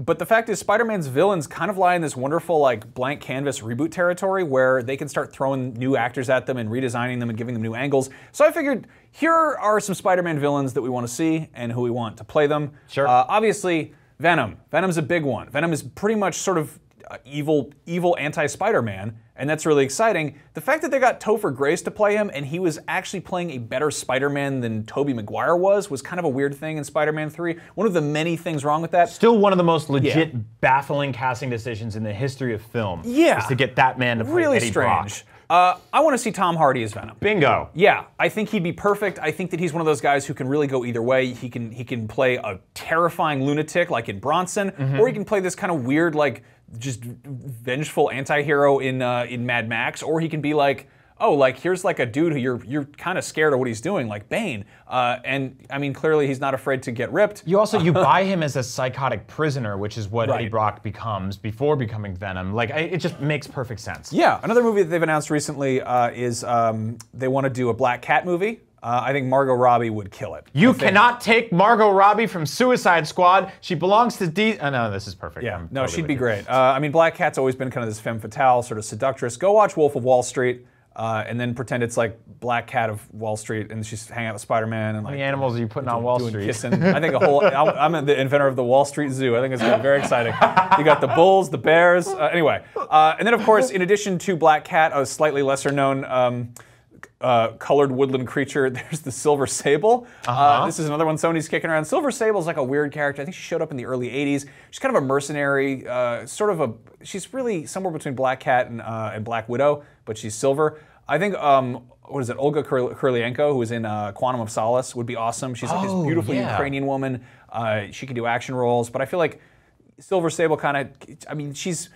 But the fact is, Spider-Man's villains kind of lie in this wonderful, like, blank canvas reboot territory where they can start throwing new actors at them and redesigning them and giving them new angles. So I figured, here are some Spider-Man villains that we want to see and who we want to play them. Sure. Obviously, Venom. Venom's a big one. Venom is pretty much sort of evil anti-Spider-Man, and that's really exciting. The fact that they got Topher Grace to play him, and he was actually playing a better Spider-Man than Tobey Maguire was kind of a weird thing in Spider-Man 3. One of the many things wrong with that. Still one of the most legit, baffling casting decisions in the history of film. Yeah. Is to get that man to play really Eddie strange. Brock. I want to see Tom Hardy as Venom. Bingo. Yeah, I think he'd be perfect. I think that he's one of those guys who can really go either way. He can play a terrifying lunatic like in Bronson, or he can play this kind of weird, like, just vengeful anti-hero in Mad Max, or he can be like, oh, like, here's like a dude who you're kind of scared of what he's doing, like Bane. And I mean, clearly he's not afraid to get ripped. You buy him as a psychotic prisoner, which is what Eddie Brock becomes before becoming Venom. Like, it just makes perfect sense. Yeah, another movie that they've announced recently is they want to do a Black Cat movie. I think Margot Robbie would kill it. You cannot take Margot Robbie from Suicide Squad. She belongs to Oh, no, this is perfect. Yeah, no, totally she'd be great. I mean, Black Cat's always been kind of this femme fatale, sort of seductress. Go watch Wolf of Wall Street. And then pretend it's like Black Cat of Wall Street, and she's hanging out with Spider-Man and like. How many animals are you putting on Wall Street? Kissing. I think I'm the inventor of the Wall Street Zoo. I think it's gonna be very exciting. You got the bulls, the bears. Anyway, and then of course, in addition to Black Cat, a slightly lesser known colored woodland creature, there's the Silver Sable. This is another one Sony's kicking around. Silver Sable's like a weird character. I think she showed up in the early '80s. She's kind of a mercenary, she's really somewhere between Black Cat and Black Widow, but she's silver. I think, what is it, Olga Kurylenko, who was in Quantum of Solace, would be awesome. She's like this beautiful Ukrainian woman. She can do action roles, but I feel like Silver Sable kind of, I mean, she's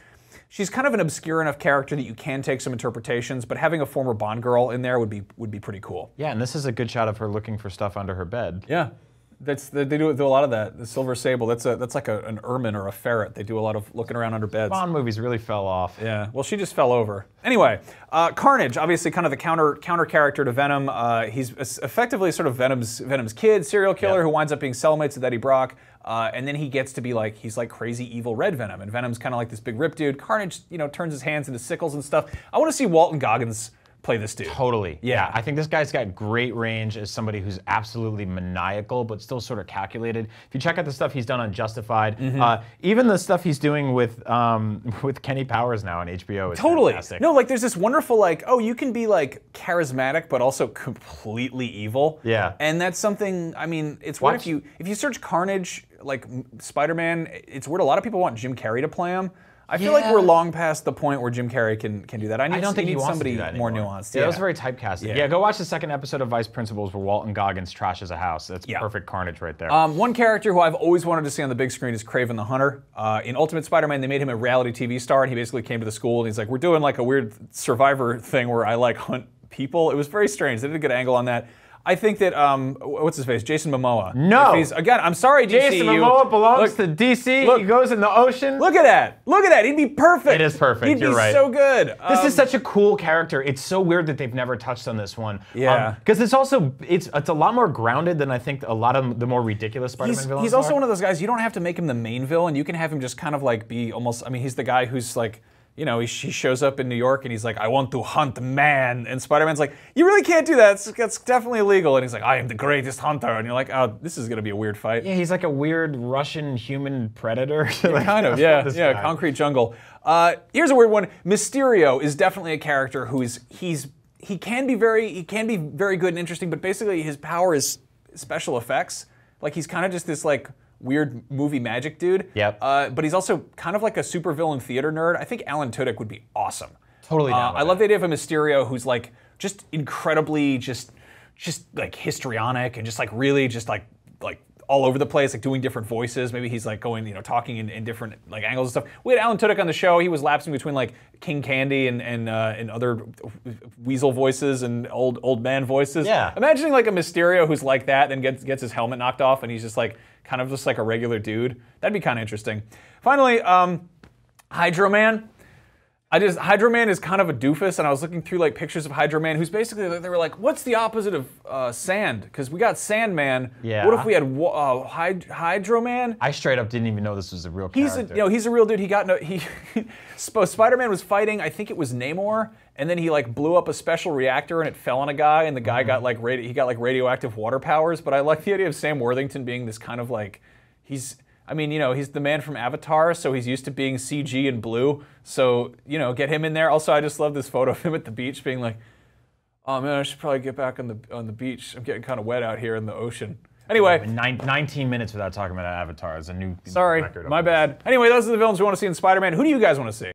kind of an obscure enough character that you can take some interpretations, but having a former Bond girl in there would be pretty cool. Yeah, and this is a good shot of her looking for stuff under her bed. Yeah. They do a lot of that. The Silver Sable, that's like an ermine or a ferret. They do a lot of looking around under beds. Bond movies really fell off. Yeah, well, she just fell over. Anyway, Carnage, obviously kind of the counter character to Venom. He's effectively sort of Venom's kid, serial killer who winds up being cellmates with Eddie Brock. And then he gets to be like, he's like crazy evil red Venom, and Venom's kind of like this big rip dude. Carnage, turns his hands into sickles and stuff. I want to see Walton Goggins play this dude. Totally. Yeah. I think this guy's got great range as somebody who's absolutely maniacal, but still sort of calculated. If you check out the stuff he's done on Justified, even the stuff he's doing with Kenny Powers now on HBO is fantastic. No, like there's this wonderful like, oh, you can be like charismatic, but also completely evil. Yeah. And that's something, I mean, it's weird if you search Carnage, like Spider-Man, it's weird. A lot of people want Jim Carrey to play him. I feel like we're long past the point where Jim Carrey can do that. I don't think he wants somebody more nuanced. Yeah, that was very typecasted. Yeah, go watch the second episode of Vice Principals where Walton Goggins trashes a house. That's perfect Carnage right there. One character who I've always wanted to see on the big screen is Kraven the Hunter. In Ultimate Spider-Man, they made him a reality TV star, and he basically came to the school and he's like, we're doing like a weird Survivor thing where I like hunt people. It was very strange. They did a good angle on that. I think that, what's his face? Jason Momoa. No! Again, I'm sorry, DCU. Jason Momoa belongs to DC. Look, he goes in the ocean. Look at that. Look at that. He'd be perfect. It is perfect. You're right. He'd be so good. This is such a cool character. It's so weird that they've never touched on this one. Yeah. Because it's a lot more grounded than I think a lot of the more ridiculous Spider-Man villains He's also one of those guys, you don't have to make him the main villain. You can have him just kind of like be almost, I mean, he's the guy who's like, he shows up in New York and he's like, I want to hunt man. And Spider-Man's like, you really can't do that. That's definitely illegal. And he's like, I am the greatest hunter. And you're like, oh, this is going to be a weird fight. Yeah, he's like a weird Russian human predator. Kind of, yeah, concrete jungle. Here's a weird one. Mysterio is definitely a character who he can be very good and interesting, but basically his power is special effects. Like he's kind of just this like weird movie magic dude. Yep. But he's also kind of like a supervillain theater nerd. I think Alan Tudyk would be awesome. Totally down with I love the idea of a Mysterio who's like just incredibly just like histrionic and just like really just like all over the place, like doing different voices. Maybe he's like going, talking in different like angles and stuff. We had Alan Tudyk on the show. He was lapsing between like King Candy and other weasel voices and old man voices. Yeah. Imagining like a Mysterio who's like that, then gets his helmet knocked off, and he's just like kind of just like a regular dude. That'd be kind of interesting. Finally, Hydro Man. Hydro Man is kind of a doofus, and I was looking through like pictures of Hydro Man, who's basically, they were like, what's the opposite of sand? Because we got Sandman. Yeah. What if we had Hydro Man? I straight up didn't even know this was a real character. He's a real dude. Spider-Man was fighting, I think it was Namor, and then he like blew up a special reactor and it fell on a guy, and the guy got like radioactive water powers. But I like the idea of Sam Worthington being this kind of like, he's the man from Avatar, so he's used to being CG and blue. So, get him in there. Also, I just love this photo of him at the beach being like, oh man, I should probably get back on the beach. I'm getting kind of wet out here in the ocean. Anyway. 19 minutes without talking about Avatar is a new Sorry, record. My bad. Anyway, those are the villains we want to see in Spider-Man. Who do you guys want to see?